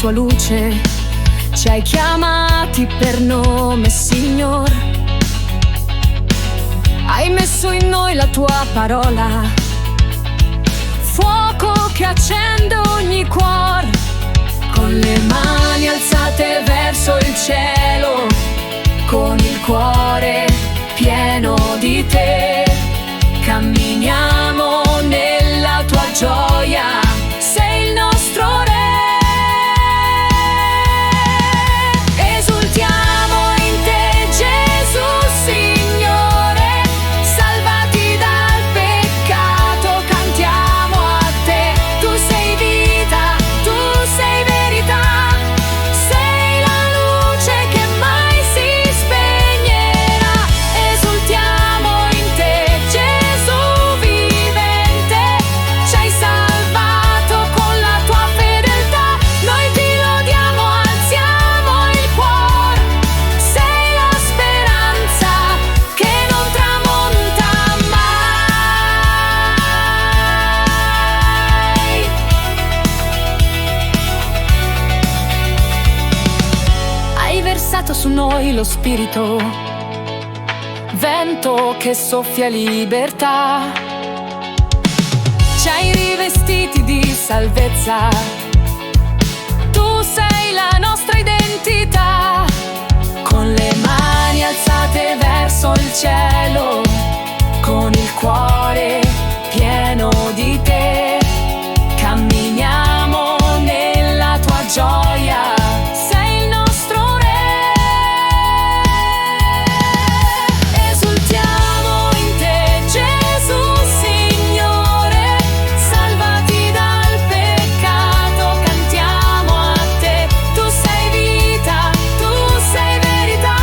tua luce, ci hai chiamati per nome, Signor. Hai messo in noi la tua parola, fuoco che accende ogni cuore. Con le mani alzate verso il cielo, con il cuore pieno di te, camminiamo nella tua gioia, sei il nostro Re. Esultiamo in te, Gesù Signore, salvati dal peccato, cantiamo a te. Tu sei vita, tu sei verità, sei la luce che mai si spegnerà. Esultiamo in te, Gesù vivente, ci hai salvato con la tua fedeltà. Noi ti lodiamo, alziamo il cuore, sei la speranza che non tramonta mai. Hai versato su noi lo Spirito, vento che soffia libertà, ci hai rivestiti di salvezza, tu sei la nostra identità. Con le mani alzate verso il cielo, con il cuore pieno di te, camminiamo nella tua gioia, sei il nostro Re. Esultiamo in te, Gesù Signore, salvati dal peccato, cantiamo a te. Tu sei vita, tu sei verità,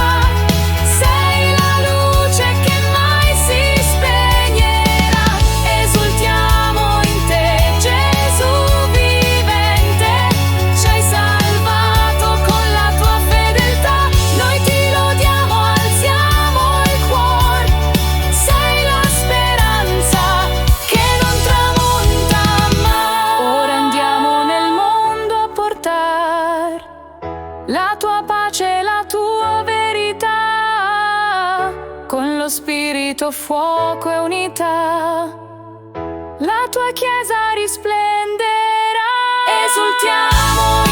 sei la luce che mai si spegnerà. Esultiamo in te, Gesù vivente, ci hai salvato con la tua fedeltà. Noi ti lodiamo, alziamo il cuore, sei la speranza che non tramonta mai. Ora andiamo nel mondo a portare la tua pace e la tua verità, con lo spirito, fuoco e unità, la tua chiesa risplenderà. Esultiamo